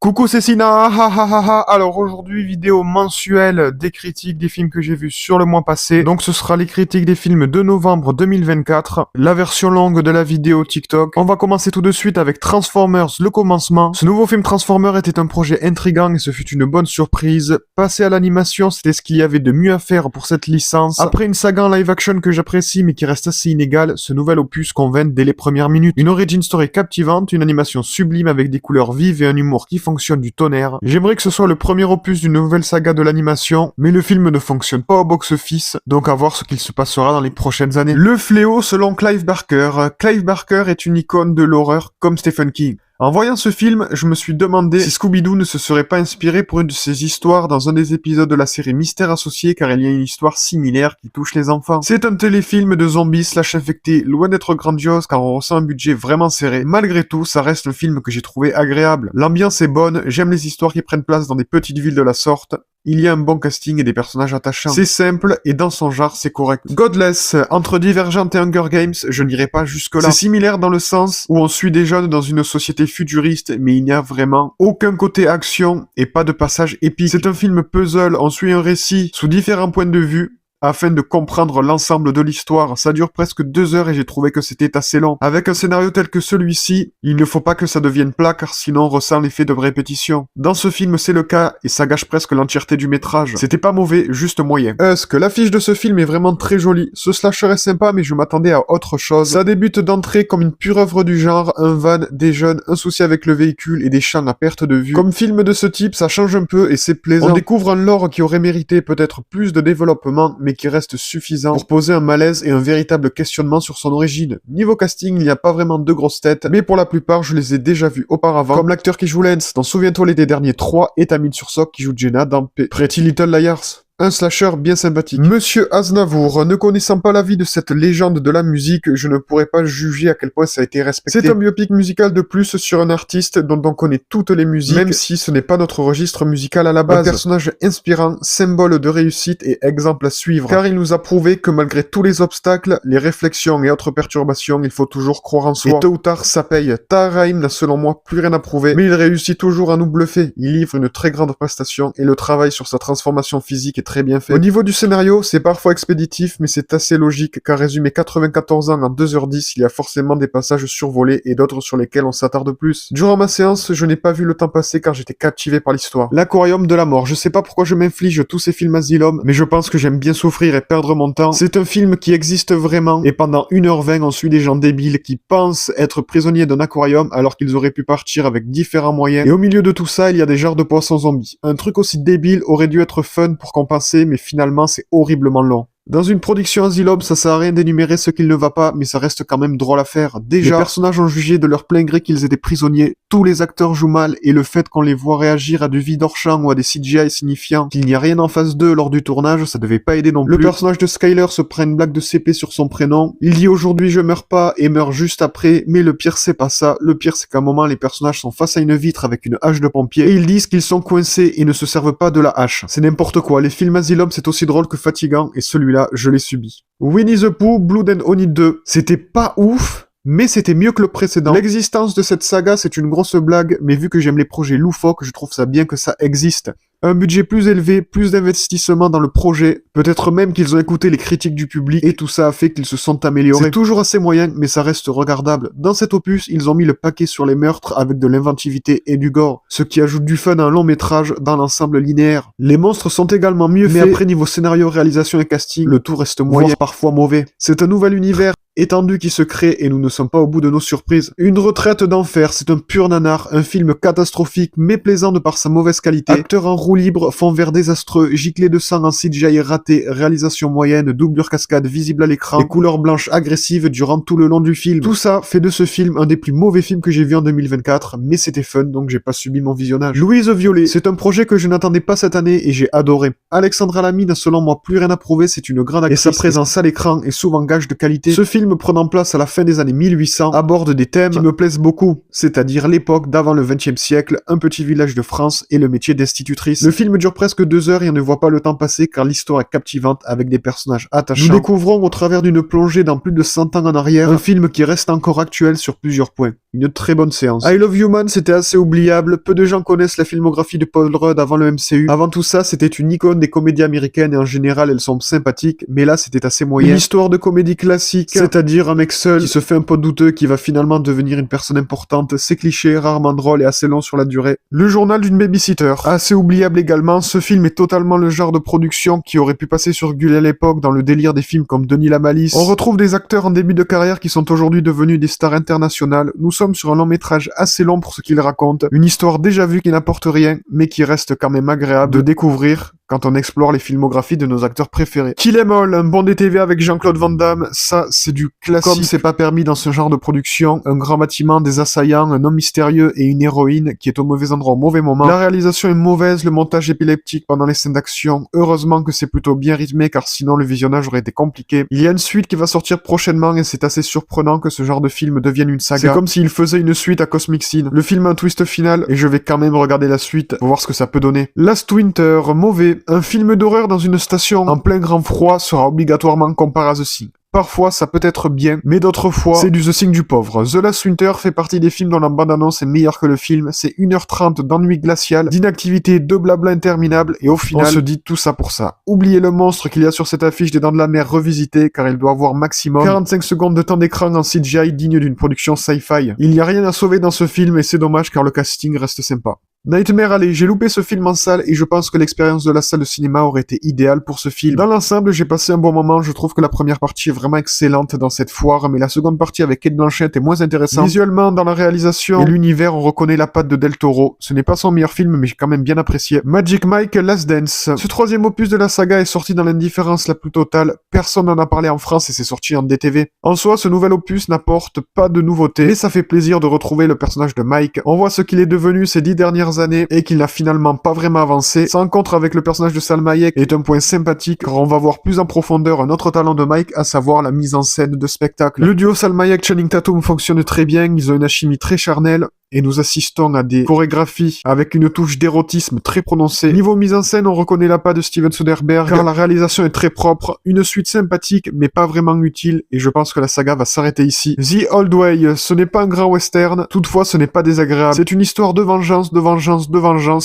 Coucou c'est Sina, ha ha ha ha. Alors aujourd'hui vidéo mensuelle des critiques des films que j'ai vus sur le mois passé. Donc ce sera les critiques des films de novembre 2024, la version longue de la vidéo TikTok. On va commencer tout de suite avec Transformers, le commencement. Ce nouveau film Transformers était un projet intriguant et ce fut une bonne surprise. Passer à l'animation, c'était ce qu'il y avait de mieux à faire pour cette licence. Après une saga en live action que j'apprécie mais qui reste assez inégale, ce nouvel opus convainc dès les premières minutes. Une origin story captivante, une animation sublime avec des couleurs vives et un humour qui fonctionne du tonnerre. J'aimerais que ce soit le premier opus d'une nouvelle saga de l'animation, mais le film ne fonctionne pas au box-office, donc à voir ce qu'il se passera dans les prochaines années. Le fléau selon Clive Barker. Clive Barker est une icône de l'horreur comme Stephen King. En voyant ce film, je me suis demandé si Scooby-Doo ne se serait pas inspiré pour une de ses histoires dans un des épisodes de la série Mystère Associé, car il y a une histoire similaire qui touche les enfants. C'est un téléfilm de zombies / infectés, loin d'être grandiose car on ressent un budget vraiment serré. Malgré tout, ça reste un film que j'ai trouvé agréable. L'ambiance est bonne, j'aime les histoires qui prennent place dans des petites villes de la sorte. Il y a un bon casting et des personnages attachants. C'est simple, et dans son genre, c'est correct. Godless, entre Divergent et Hunger Games, je n'irai pas jusque-là. C'est similaire dans le sens où on suit des jeunes dans une société futuriste, mais il n'y a vraiment aucun côté action et pas de passage épique. C'est un film puzzle, on suit un récit sous différents points de vue, afin de comprendre l'ensemble de l'histoire. Ça dure presque 2 heures et j'ai trouvé que c'était assez long. Avec un scénario tel que celui-ci, il ne faut pas que ça devienne plat car sinon on ressent l'effet de répétition. Dans ce film, c'est le cas et ça gâche presque l'entièreté du métrage. C'était pas mauvais, juste moyen. Husk, l'affiche de ce film est vraiment très jolie. Ce slasher est sympa mais je m'attendais à autre chose. Ça débute d'entrée comme une pure œuvre du genre, un van, des jeunes, un souci avec le véhicule et des champs à perte de vue. Comme film de ce type, ça change un peu et c'est plaisant. On découvre un lore qui aurait mérité peut-être plus de développement mais qui reste suffisant pour poser un malaise et un véritable questionnement sur son origine. Niveau casting, il n'y a pas vraiment de grosses têtes, mais pour la plupart, je les ai déjà vus auparavant, comme l'acteur qui joue Lance dans Souviens-toi l'été dernier 3 et Tamil Sursok qui joue Jenna dans Pretty Little Liars. Un slasher bien sympathique. Monsieur Aznavour, ne connaissant pas la vie de cette légende de la musique, je ne pourrais pas juger à quel point ça a été respecté. C'est un biopic musical de plus sur un artiste dont on connaît toutes les musiques, même si ce n'est pas notre registre musical à la base. Un personnage inspirant, symbole de réussite et exemple à suivre, car il nous a prouvé que malgré tous les obstacles, les réflexions et autres perturbations, il faut toujours croire en soi. Et tôt ou tard, ça paye. Tahar Rahim n'a selon moi plus rien à prouver, mais il réussit toujours à nous bluffer. Il livre une très grande prestation et le travail sur sa transformation physique est très bien fait. Au niveau du scénario, c'est parfois expéditif, mais c'est assez logique, car résumer 94 ans en 2h10, il y a forcément des passages survolés et d'autres sur lesquels on s'attarde plus. Durant ma séance, je n'ai pas vu le temps passer car j'étais captivé par l'histoire. L'Aquarium de la mort, je sais pas pourquoi je m'inflige tous ces films Asylum, mais je pense que j'aime bien souffrir et perdre mon temps. C'est un film qui existe vraiment, et pendant 1h20, on suit des gens débiles qui pensent être prisonniers d'un aquarium alors qu'ils auraient pu partir avec différents moyens. Et au milieu de tout ça, il y a des genres de poissons zombies. Un truc aussi débile aurait dû être fun pour compenser, mais finalement c'est horriblement long. Dans une production Asylum, ça sert à rien d'énumérer ce qu'il ne va pas, mais ça reste quand même drôle à faire. Déjà, les personnages ont jugé de leur plein gré qu'ils étaient prisonniers, tous les acteurs jouent mal, et le fait qu'on les voit réagir à du vide hors champ ou à des CGI signifiant qu'il n'y a rien en face d'eux lors du tournage, ça devait pas aider non plus. Le personnage de Skyler se prend une blague de CP sur son prénom, il dit aujourd'hui je meurs pas, et meurt juste après, mais le pire c'est pas ça, le pire c'est qu'à un moment les personnages sont face à une vitre avec une hache de pompier, et ils disent qu'ils sont coincés et ne se servent pas de la hache. C'est n'importe quoi, les films Asylum c'est aussi drôle que fatigant, et celui-là, je l'ai subi. Winnie the Pooh, Blood and Honey 2. C'était pas ouf, mais c'était mieux que le précédent. L'existence de cette saga, c'est une grosse blague, mais vu que j'aime les projets loufoques, je trouve ça bien que ça existe. Un budget plus élevé, plus d'investissement dans le projet, peut-être même qu'ils ont écouté les critiques du public, et tout ça a fait qu'ils se sont améliorés. C'est toujours assez moyen, mais ça reste regardable. Dans cet opus, ils ont mis le paquet sur les meurtres avec de l'inventivité et du gore, ce qui ajoute du fun à un long métrage dans l'ensemble linéaire. Les monstres sont également mieux faits, mais après niveau scénario, réalisation et casting, le tout reste moyen, voire parfois mauvais. C'est un nouvel univers étendu qui se crée et nous ne sommes pas au bout de nos surprises. Une retraite d'enfer, c'est un pur nanar, un film catastrophique mais plaisant de par sa mauvaise qualité. Acteur en roue libre, fond vert désastreux, giclée de sang en CGI raté, réalisation moyenne, doublure cascade visible à l'écran, et couleurs blanches agressives durant tout le long du film. Tout ça fait de ce film un des plus mauvais films que j'ai vu en 2024, mais c'était fun donc j'ai pas subi mon visionnage. Louise Violet, c'est un projet que je n'attendais pas cette année et j'ai adoré. Alexandra Lamy n'a selon moi plus rien à prouver, c'est une grande actrice et sa présence à l'écran est souvent gage de qualité. Ce film prenant place à la fin des années 1800 aborde des thèmes qui me plaisent beaucoup, c'est-à-dire l'époque d'avant le XXe siècle, un petit village de France et le métier d'institutrice. Le film dure presque 2 heures et on ne voit pas le temps passer car l'histoire est captivante avec des personnages attachants. Nous découvrons au travers d'une plongée dans plus de 100 ans en arrière un film qui reste encore actuel sur plusieurs points. une très bonne séance. I Love You Man, c'était assez oubliable, peu de gens connaissent la filmographie de Paul Rudd avant le MCU. Avant tout ça, c'était une icône des comédies américaines et en général elles sont sympathiques, mais là c'était assez moyen. Une histoire de comédie classique, c'est-à-dire un mec seul qui se fait un pote douteux qui va finalement devenir une personne importante, c'est cliché, rarement drôle et assez long sur la durée. Le journal d'une babysitter, assez oubliable également, ce film est totalement le genre de production qui aurait pu passer sur Gulli à l'époque dans le délire des films comme Denis la Malice. On retrouve des acteurs en début de carrière qui sont aujourd'hui devenus des stars internationales. Nous sommes sur un long métrage assez long pour ce qu'il raconte, une histoire déjà vue qui n'apporte rien, mais qui reste quand même agréable de découvrir quand on explore les filmographies de nos acteurs préférés. Kill 'Em All, un bon DTV avec Jean-Claude Van Damme, ça c'est du classique. Comme c'est pas permis dans ce genre de production, un grand bâtiment, des assaillants, un homme mystérieux et une héroïne qui est au mauvais endroit au mauvais moment. La réalisation est mauvaise, le montage épileptique pendant les scènes d'action. Heureusement que c'est plutôt bien rythmé car sinon le visionnage aurait été compliqué. Il y a une suite qui va sortir prochainement et c'est assez surprenant que ce genre de film devienne une saga. C'est comme s'il faisait une suite à Cosmic Sin. Le film a un twist final et je vais quand même regarder la suite pour voir ce que ça peut donner. Last Winter, mauvais. Un film d'horreur dans une station en plein grand froid sera obligatoirement comparé à The Thing. Parfois, ça peut être bien, mais d'autres fois, c'est du The Thing du pauvre. The Last Winter fait partie des films dont la bande-annonce est meilleure que le film. C'est 1h30 d'ennui glacial, d'inactivité, de blabla interminable, et au final, on se dit tout ça pour ça. Oubliez le monstre qu'il y a sur cette affiche des Dents de la Mer revisité, car il doit avoir maximum 45 secondes de temps d'écran en CGI digne d'une production sci-fi. Il n'y a rien à sauver dans ce film, et c'est dommage car le casting reste sympa. Nightmare Alley, j'ai loupé ce film en salle et je pense que l'expérience de la salle de cinéma aurait été idéale pour ce film. Dans l'ensemble, j'ai passé un bon moment, je trouve que la première partie est vraiment excellente dans cette foire, mais la seconde partie avec Kate Blanchett est moins intéressante. Visuellement, dans la réalisation et l'univers, on reconnaît la patte de Del Toro. Ce n'est pas son meilleur film, mais j'ai quand même bien apprécié. Magic Mike, Last Dance. Ce troisième opus de la saga est sorti dans l'indifférence la plus totale. Personne n'en a parlé en France et c'est sorti en DTV. En soi, ce nouvel opus n'apporte pas de nouveautés, mais ça fait plaisir de retrouver le personnage de Mike. On voit ce qu'il est devenu ces 10 dernières années et qu'il n'a finalement pas vraiment avancé. Sa rencontre avec le personnage de Salma Hayek est un point sympathique car on va voir plus en profondeur un autre talent de Mike, à savoir la mise en scène de spectacle. Le duo Salma Hayek-Channing Tatum fonctionne très bien, ils ont une alchimie très charnelle et nous assistons à des chorégraphies avec une touche d'érotisme très prononcée. Niveau mise en scène, on reconnaît la patte de Steven Soderbergh car la réalisation est très propre, une suite sympathique mais pas vraiment utile et je pense que la saga va s'arrêter ici. The Old Way, ce n'est pas un grand western, toutefois ce n'est pas désagréable. C'est une histoire de vengeance,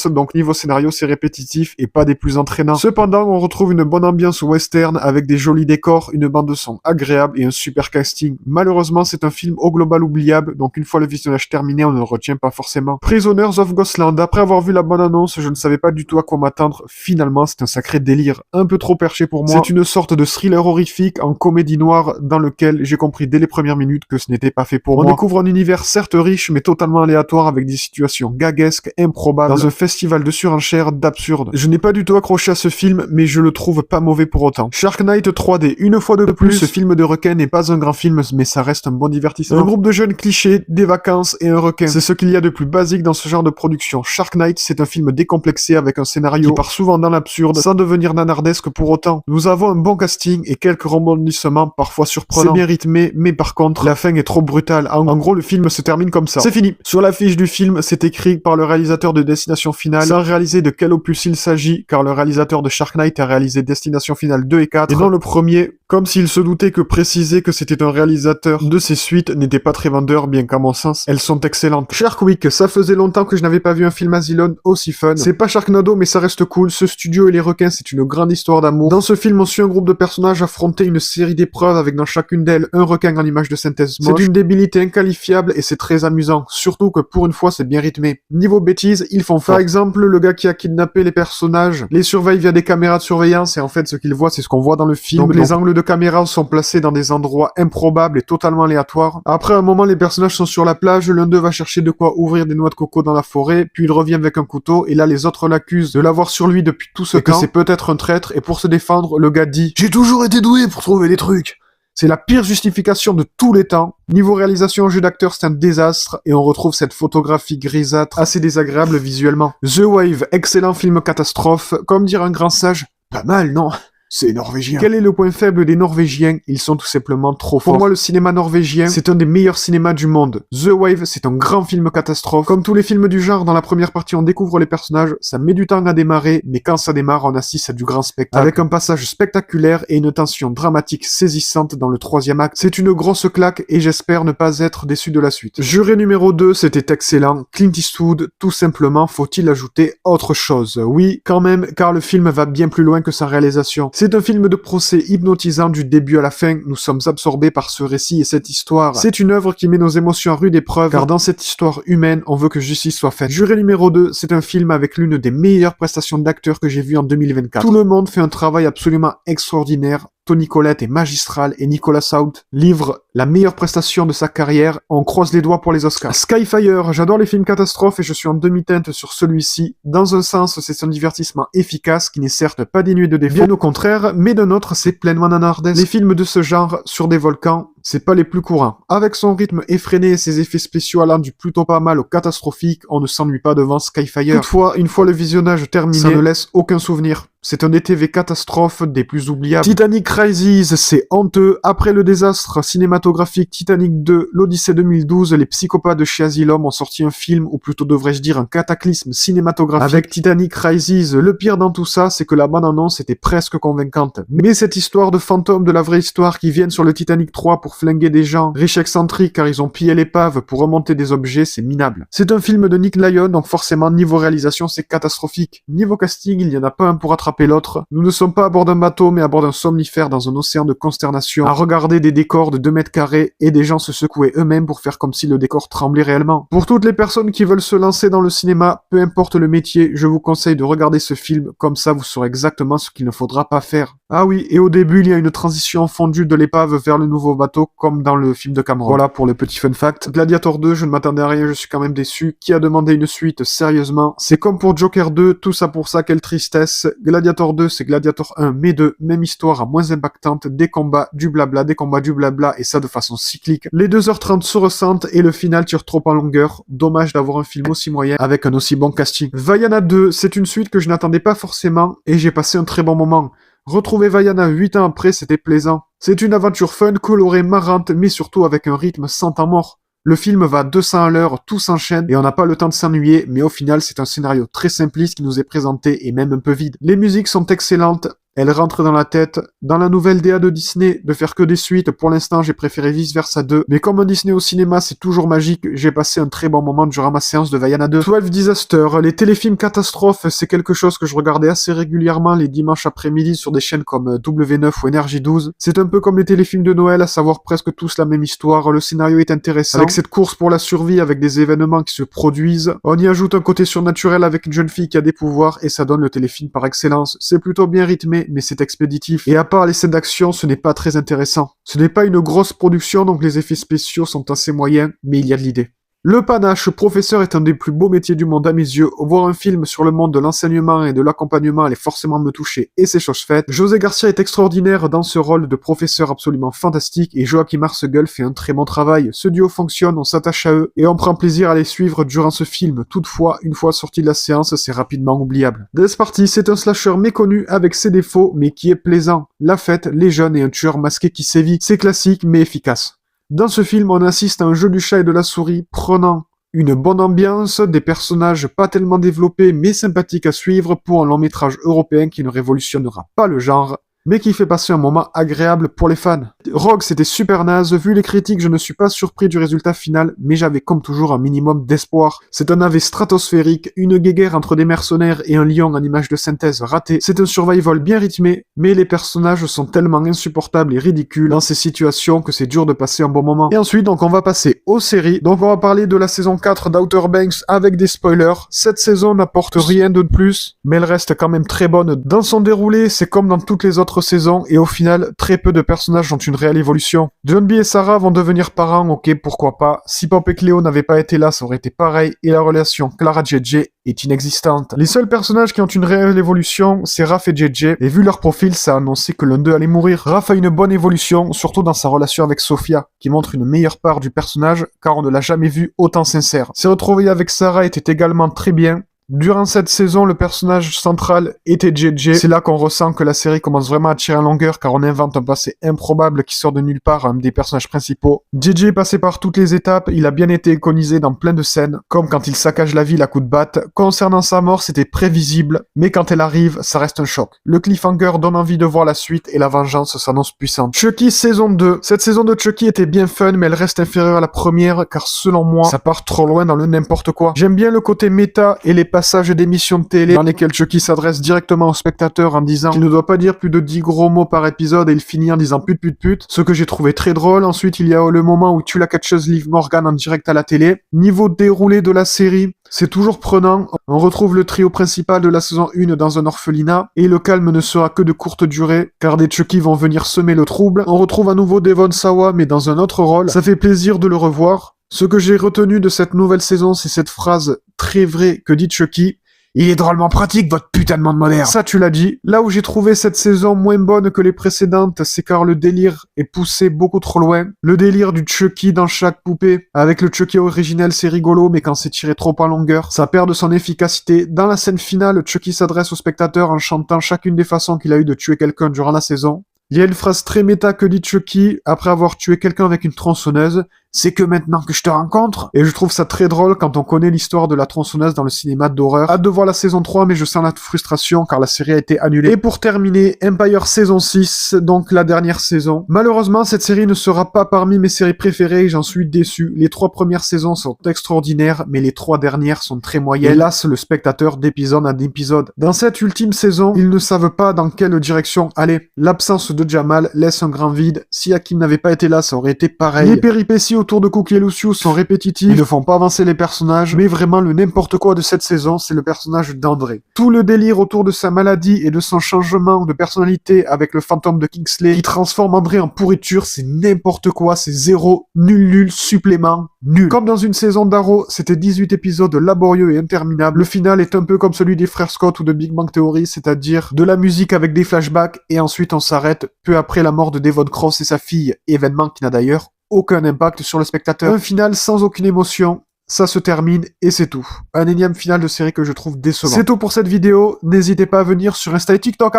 donc niveau scénario c'est répétitif et pas des plus entraînants. Cependant, on retrouve une bonne ambiance western avec des jolis décors, une bande de son agréable et un super casting. Malheureusement, c'est un film au global oubliable, donc une fois le visionnage terminé, on ne le retient pas forcément. Prisoners of Ghostland, après avoir vu la bonne annonce, je ne savais pas du tout à quoi m'attendre. Finalement, c'est un sacré délire, un peu trop perché pour moi. C'est une sorte de thriller horrifique en comédie noire dans lequel j'ai compris dès les premières minutes que ce n'était pas fait pour moi. On découvre un univers certes riche mais totalement aléatoire avec des situations gaguesques, improbables, dans un festival de surenchère d'absurde. Je n'ai pas du tout accroché à ce film, mais je le trouve pas mauvais pour autant. Shark Night 3D, une fois de plus, ce film de requin n'est pas un grand film, mais ça reste un bon divertissement. Un groupe de jeunes clichés, des vacances et un requin. C'est ce qu'il y a de plus basique dans ce genre de production. Shark Night, c'est un film décomplexé avec un scénario qui part souvent dans l'absurde, sans devenir nanardesque pour autant. Nous avons un bon casting et quelques rebondissements parfois surprenants. C'est bien rythmé, mais par contre, la fin est trop brutale. En gros, le film se termine comme ça. C'est fini. Sur l'affiche du film, c'est écrit par le réalisateur de Destination Finale, sans réaliser de quel opus il s'agit, car le réalisateur de Shark Night a réalisé Destination Finale 2 et 4, et non le premier, comme s'il se doutait que préciser que c'était un réalisateur de ces suites n'était pas très vendeur, bien qu'à mon sens, elles sont excellentes. Shark Week, ça faisait longtemps que je n'avais pas vu un film Asylum aussi fun. C'est pas Sharknado, mais ça reste cool. Ce studio et les requins, c'est une grande histoire d'amour. Dans ce film, on suit un groupe de personnages affronter une série d'épreuves avec dans chacune d'elles un requin en image de synthèse moche. C'est d'une débilité inqualifiable et c'est très amusant. Surtout que pour une fois, c'est bien rythmé. Niveau bêtises, ils font fort. Par exemple, le gars qui a kidnappé les personnages les surveille via des caméras de surveillance et en fait, ce qu'il voit, c'est ce qu'on voit dans le film. Donc les angles de caméra sont placés dans des endroits improbables et totalement aléatoires. Après un moment, les personnages sont sur la plage, l'un d'eux va chercher de quoi ouvrir des noix de coco dans la forêt, puis il revient avec un couteau, et là les autres l'accusent de l'avoir sur lui depuis tout ce temps, que c'est peut-être un traître, et pour se défendre, le gars dit « J'ai toujours été doué pour trouver des trucs !» C'est la pire justification de tous les temps. Niveau réalisation, jeu d'acteur, c'est un désastre, et on retrouve cette photographie grisâtre, assez désagréable visuellement. The Wave, excellent film catastrophe, comme dire un grand sage, pas mal, non ? C'est norvégien. Quel est le point faible des Norvégiens? Ils sont tout simplement trop forts. Pour moi, le cinéma norvégien, c'est un des meilleurs cinémas du monde. The Wave, c'est un grand film catastrophe. Comme tous les films du genre, dans la première partie, on découvre les personnages, ça met du temps à démarrer, mais quand ça démarre, on assiste à du grand spectacle. Avec un passage spectaculaire et une tension dramatique saisissante dans le troisième acte. C'est une grosse claque et j'espère ne pas être déçu de la suite. Juré numéro 2, c'était excellent. Clint Eastwood, tout simplement, faut-il ajouter autre chose? Oui, quand même, car le film va bien plus loin que sa réalisation. C'est un film de procès hypnotisant du début à la fin, nous sommes absorbés par ce récit et cette histoire. C'est une œuvre qui met nos émotions à rude épreuve, car dans cette histoire humaine, on veut que justice soit faite. Juré numéro 2, c'est un film avec l'une des meilleures prestations d'acteurs que j'ai vues en 2024. Tout le monde fait un travail absolument extraordinaire. Toni Collette est magistral et Nicolas Hoult livre la meilleure prestation de sa carrière. On croise les doigts pour les Oscars. Skyfire, j'adore les films catastrophes et je suis en demi-teinte sur celui-ci. Dans un sens, c'est un divertissement efficace qui n'est certes pas dénué de défauts, bien au contraire, mais d'un autre, c'est pleinement nanardesque. Les films de ce genre, sur des volcans, c'est pas les plus courants. Avec son rythme effréné et ses effets spéciaux allant du plutôt pas mal au catastrophique, on ne s'ennuie pas devant Skyfire. Toutefois, une fois le visionnage terminé, ça ne laisse aucun souvenir. C'est un ETV catastrophe des plus oubliables. Titanic Rises, c'est honteux. Après le désastre cinématographique Titanic 2, l'Odyssée 2012, les psychopathes de chez Asylum ont sorti un film, ou plutôt devrais-je dire un cataclysme cinématographique avec Titanic Rises. Le pire dans tout ça, c'est que la bande-annonce était presque convaincante. Mais cette histoire de fantômes de la vraie histoire qui viennent sur le Titanic 3 pour flinguer des gens, riches excentriques car ils ont pillé l'épave pour remonter des objets, c'est minable. C'est un film de Nick Lyon, donc forcément niveau réalisation c'est catastrophique. Niveau casting, il n'y en a pas un pour attraper l'autre. Nous ne sommes pas à bord d'un bateau, mais à bord d'un somnifère dans un océan de consternation, à regarder des décors de 2 mètres carrés et des gens se secouer eux-mêmes pour faire comme si le décor tremblait réellement. Pour toutes les personnes qui veulent se lancer dans le cinéma, peu importe le métier, je vous conseille de regarder ce film, comme ça vous saurez exactement ce qu'il ne faudra pas faire. Ah oui, et au début, il y a une transition fondue de l'épave vers le nouveau bateau, comme dans le film de Cameron. Voilà pour le petit fun fact. Gladiator 2, je ne m'attendais à rien, je suis quand même déçu. Qui a demandé une suite? Sérieusement. C'est comme pour Joker 2, tout ça pour ça, quelle tristesse. Gladiator 2, c'est Gladiator 1, mais 2, même histoire, moins impactante, des combats, du blabla, et ça de façon cyclique. Les 2h30 se ressentent et le final tire trop en longueur. Dommage d'avoir un film aussi moyen avec un aussi bon casting. Vaiana 2, c'est une suite que je n'attendais pas forcément et j'ai passé un très bon moment. Retrouver Vaiana 8 ans après, c'était plaisant. C'est une aventure fun, colorée, marrante, mais surtout avec un rythme sans temps mort. Le film va à 200 à l'heure, tout s'enchaîne, et on n'a pas le temps de s'ennuyer, mais au final, c'est un scénario très simpliste qui nous est présenté, et même un peu vide. Les musiques sont excellentes, elles rentrent dans la tête. Dans la nouvelle DA de Disney, de faire que des suites, pour l'instant, j'ai préféré Vice Versa 2, mais comme un Disney au cinéma, c'est toujours magique, j'ai passé un très bon moment durant ma séance de Vaiana 2. 12 Disaster, les téléfilms catastrophes, c'est quelque chose que je regardais assez régulièrement les dimanches après-midi sur des chaînes comme W9 ou Énergie 12. C'est un peu comme les téléfilms de Noël, à savoir presque tous la même histoire, le scénario est intéressant, avec cette course pour la survie, avec des événements qui se produisent. On y ajoute un côté surnaturel avec une jeune fille qui a des pouvoirs, et ça donne le téléfilm par excellence. C'est plutôt bien rythmé, mais c'est expéditif. Et à part les scènes d'action, ce n'est pas très intéressant. Ce n'est pas une grosse production, donc les effets spéciaux sont assez moyens, mais il y a de l'idée. Le panache, professeur, est un des plus beaux métiers du monde à mes yeux. Voir un film sur le monde de l'enseignement et de l'accompagnement allait forcément me toucher, et c'est chose faite. José Garcia est extraordinaire dans ce rôle de professeur absolument fantastique, et Joachim Arseguel fait un très bon travail. Ce duo fonctionne, on s'attache à eux, et on prend plaisir à les suivre durant ce film. Toutefois, une fois sorti de la séance, c'est rapidement oubliable. Death Party, c'est un slasher méconnu avec ses défauts, mais qui est plaisant. La fête, les jeunes et un tueur masqué qui sévit. C'est classique, mais efficace. Dans ce film, on assiste à un jeu du chat et de la souris prenant une bonne ambiance, des personnages pas tellement développés mais sympathiques à suivre pour un long métrage européen qui ne révolutionnera pas le genre, mais qui fait passer un moment agréable pour les fans. Rogue, c'était super naze, vu les critiques, je ne suis pas surpris du résultat final, mais j'avais comme toujours un minimum d'espoir. C'est un navet stratosphérique, une guéguerre entre des mercenaires et un lion en image de synthèse raté. C'est un survival bien rythmé, mais les personnages sont tellement insupportables et ridicules dans ces situations que c'est dur de passer un bon moment. Et ensuite, donc on va passer aux séries. Donc on va parler de la saison 4 d'Outer Banks avec des spoilers. Cette saison n'apporte rien de plus, mais elle reste quand même très bonne dans son déroulé, c'est comme dans toutes les autres saisons, et au final, très peu de personnages ont une réelle évolution. John B et Sarah vont devenir parents, ok, pourquoi pas. Si Pop et Cléo n'avaient pas été là, ça aurait été pareil, et la relation Clara-JJ est inexistante. Les seuls personnages qui ont une réelle évolution, c'est Raph et JJ, et vu leur profil, ça a annoncé que l'un d'eux allait mourir. Raph a une bonne évolution, surtout dans sa relation avec Sophia, qui montre une meilleure part du personnage, car on ne l'a jamais vu autant sincère. Ses retrouvailles avec Sarah étaient également très bien, Durant cette saison, le personnage central était JJ. C'est là qu'on ressent que la série commence vraiment à tirer en longueur car on invente un passé improbable qui sort de nulle part à un des personnages principaux. JJ est passé par toutes les étapes, il a bien été iconisé dans plein de scènes, comme quand il saccage la ville à coups de batte. Concernant sa mort, c'était prévisible, mais quand elle arrive, ça reste un choc. Le cliffhanger donne envie de voir la suite et la vengeance s'annonce puissante. Chucky saison 2. Cette saison de Chucky était bien fun, mais elle reste inférieure à la première car selon moi, ça part trop loin dans le n'importe quoi. J'aime bien le côté méta et les passages d'émissions de télé dans lesquels Chucky s'adresse directement au spectateur en disant qu'il ne doit pas dire plus de 10 gros mots par épisode et il finit en disant pute, ce que j'ai trouvé très drôle. Ensuite, il y a le moment où tue la catcheuse Liv Morgan en direct à la télé. Niveau déroulé de la série, c'est toujours prenant. On retrouve le trio principal de la saison 1 dans un orphelinat et le calme ne sera que de courte durée car des Chucky vont venir semer le trouble. On retrouve à nouveau Devon Sawa mais dans un autre rôle. Ça fait plaisir de le revoir. Ce que j'ai retenu de cette nouvelle saison, c'est cette phrase très vraie que dit Chucky. Il est drôlement pratique, votre putain de monde moderne. Ça, tu l'as dit. Là où j'ai trouvé cette saison moins bonne que les précédentes, c'est car le délire est poussé beaucoup trop loin. Le délire du Chucky dans chaque poupée. Avec le Chucky originel, c'est rigolo, mais quand c'est tiré trop en longueur, ça perd de son efficacité. Dans la scène finale, Chucky s'adresse au spectateur en chantant chacune des façons qu'il a eu de tuer quelqu'un durant la saison. Il y a une phrase très méta que dit Chucky après avoir tué quelqu'un avec une tronçonneuse. C'est que maintenant que je te rencontre. Et je trouve ça très drôle quand on connaît l'histoire de la tronçonneuse dans le cinéma d'horreur. Hâte de voir la saison 3, mais je sens la frustration car la série a été annulée. Et pour terminer, Empire saison 6, donc la dernière saison. Malheureusement, cette série ne sera pas parmi mes séries préférées et j'en suis déçu. Les 3 premières saisons sont extraordinaires, mais les 3 dernières sont très moyennes. Hélas, le spectateur d'épisode en épisode. Dans cette ultime saison, ils ne savent pas dans quelle direction aller. L'absence de Jamal laisse un grand vide. Si Hakim n'avait pas été là, ça aurait été pareil. Les péripéties autour de Cookie et Lucius sont répétitifs, ils ne font pas avancer les personnages, mais vraiment le n'importe quoi de cette saison, c'est le personnage d'André. Tout le délire autour de sa maladie et de son changement de personnalité avec le fantôme de Kingsley qui transforme André en pourriture, c'est n'importe quoi, c'est zéro, nul, supplément, nul. Comme dans une saison d'Arrow, c'était 18 épisodes laborieux et interminables. Le final est un peu comme celui des frères Scott ou de Big Bang Theory, c'est-à-dire de la musique avec des flashbacks et ensuite on s'arrête peu après la mort de Devon Cross et sa fille, événement qui n'a d'ailleurs aucun impact sur le spectateur. Un final sans aucune émotion, ça se termine et c'est tout. Un énième final de série que je trouve décevant. C'est tout pour cette vidéo, n'hésitez pas à venir sur Insta et TikTok.